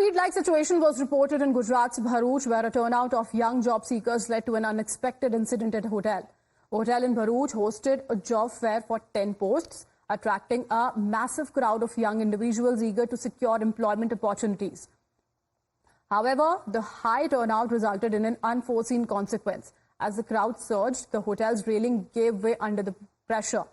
Stampede-like situation was reported in Gujarat's Bharuch, where a turnout of young job seekers led to an unexpected incident at a hotel. A hotel in Bharuch hosted a job fair for 10 posts, attracting a massive crowd of young individuals eager to secure employment opportunities. However, the high turnout resulted in an unforeseen consequence. As the crowd surged, the hotel's railing gave way under the pressure.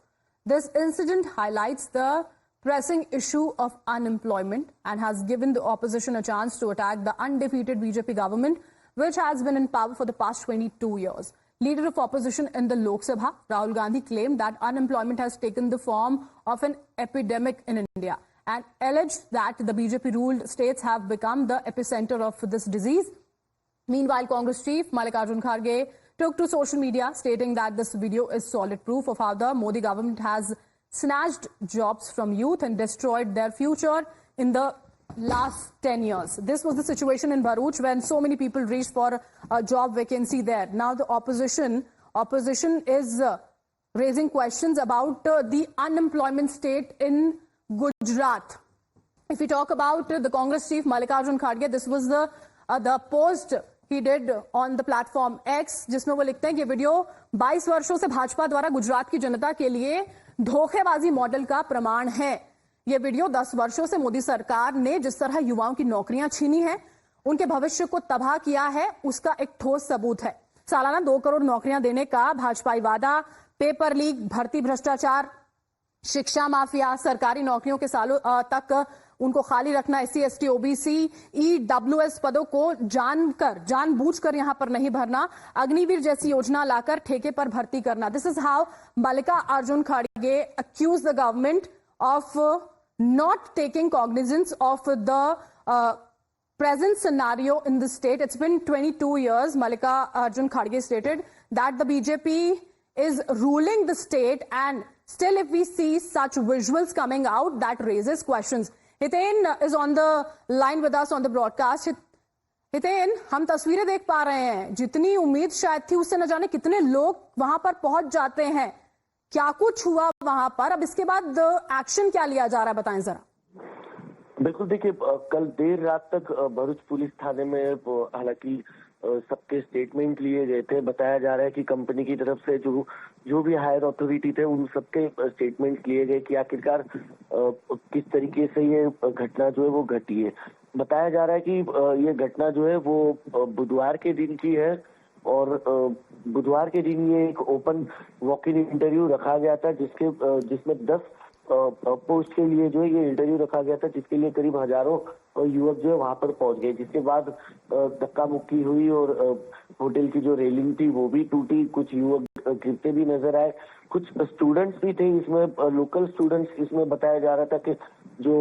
This incident highlights the pressing issue of unemployment and has given the opposition a chance to attack the undefeated BJP government, which has been in power for the past 22 years. Leader of opposition in the Lok Sabha, Rahul Gandhi, claimed that unemployment has taken the form of an epidemic in India and alleged that the BJP-ruled states have become the epicenter of this disease. Meanwhile, Congress chief Mallikarjun Kharge took to social media stating that this video is solid proof of how the Modi government has snatched jobs from youth and destroyed their future in the last 10 years. This was the situation in Bharuch when so many people reached for a job vacancy there. Now the opposition is raising questions about the unemployment state in Gujarat. If we talk about the Congress chief Mallikarjun Kharge, this was the post he did on the platform X, जिसमें वो लिखते हैं कि video 22 वर्षों से भाजपा द्वारा गुजरात की जनता के लिए धोखेबाजी मॉडल का प्रमाण है। ये वीडियो 10 वर्षों से मोदी सरकार ने जिस तरह युवाओं की नौकरियां छीनी हैं, उनके भविष्य को तबाह किया है, उसका एक ठोस सबूत है। सालाना 2 करोड़ नौकरियां देने का भाजपाई वादा, पेपर लीक, भर्ती भ्रष्टाचार, शिक्षा माफिया, सरकारी नौकरियों के सालों तक उनको खाली रखना, SC, ST, OBC, EWS पदों को जानबूझकर यहां पर नहीं भरना, अग्निवीर जैसी योजना लाकर ठेके पर भर्ती करना. This is how Mallikarjun Kharge accused the government of not taking cognizance of the present scenario in the state. It's been 22 years, Mallikarjun Kharge stated, that the BJP is ruling the state, and still if we see such visuals coming out, that raises questions. Hiten is on the line with us on the broadcast. Hiten, हम तस्वीरें देख पा रहे हैं, जितनी उम्मीद शायद थी उससे न जाने कितने लोग वहां पर पहुंच जाते हैं. क्या कुछ हुआ वहां पर, अब इसके बाद एक्शन क्या लिया जा रहा है, बताएं जरा. बिल्कुल, देखिए कल देर रात तक भरूच पुलिस थाने में हालांकि सबके स्टेटमेंट लिए गए थे. बताया जा रहा है कि कंपनी की तरफ से जो भी हायर अथॉरिटी थे उन सबके स्टेटमेंट लिए गए कि आखिरकार किस तरीके से ये घटना जो है वो घटी है. बताया जा रहा है कि ये घटना जो है वो बुधवार के दिन की है और बुधवार के दिन ये एक ओपन वॉक इन इंटरव्यू रखा गया था जिसमें 10 पोस्ट के लिए जो है ये इंटरव्यू रखा गया था, जिसके लिए करीब हजारों युवक जो है वहां पर पहुंच गए. जिसके बाद धक्का मुक्की हुई और होटल की जो रेलिंग थी वो भी टूटी, कुछ युवक गिरते भी नजर आए, कुछ स्टूडेंट्स भी थे इसमें, लोकल स्टूडेंट्स. इसमें बताया जा रहा था कि जो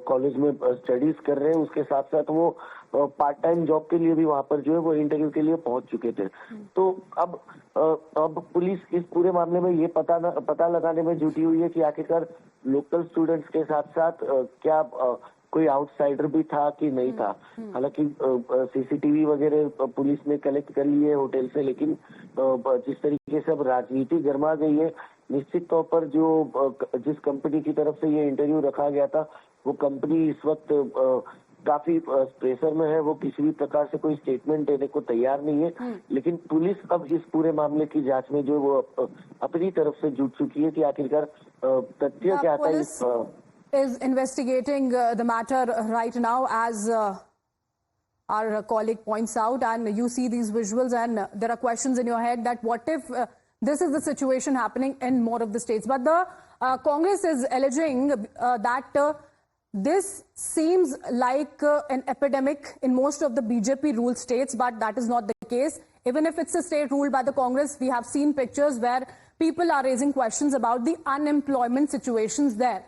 कॉलेज में स्टडीज कर रहे हैं उसके साथ साथ वो पार्ट टाइम जॉब के लिए भी वहां पर जो है वो इंटरव्यू के लिए पहुंच चुके थे. तो अब पुलिस इस पूरे मामले में ये पता लगाने में जुटी हुई है कि आखिरकार लोकल स्टूडेंट्स के साथ साथ क्या कोई आउटसाइडर भी था कि नहीं था. हालांकि सीसीटीवी वगैरह पुलिस ने कलेक्ट कर लिए होटल से, लेकिन जिस तरीके से अब राजनीति गर्मा गई है, निश्चित तौर पर जिस कंपनी की तरफ से ये इंटरव्यू रखा गया था वो कंपनी इस वक्त काफी प्रेशर में है. वो किसी भी प्रकार से कोई स्टेटमेंट देने को तैयार नहीं है. लेकिन पुलिस अब इस पूरे मामले की जांच में जो वो अपनी तरफ से जुट चुकी है कि आखिरकार तथ्य क्या था. Is investigating the matter right now, as our colleague points out, and you see these visuals and there are questions in your head that what if this is the situation happening in more of the states. But the Congress is alleging that this seems like an epidemic in most of the BJP ruled states, but that is not the case. Even if it's a state ruled by the Congress, we have seen pictures where people are raising questions about the unemployment situations there.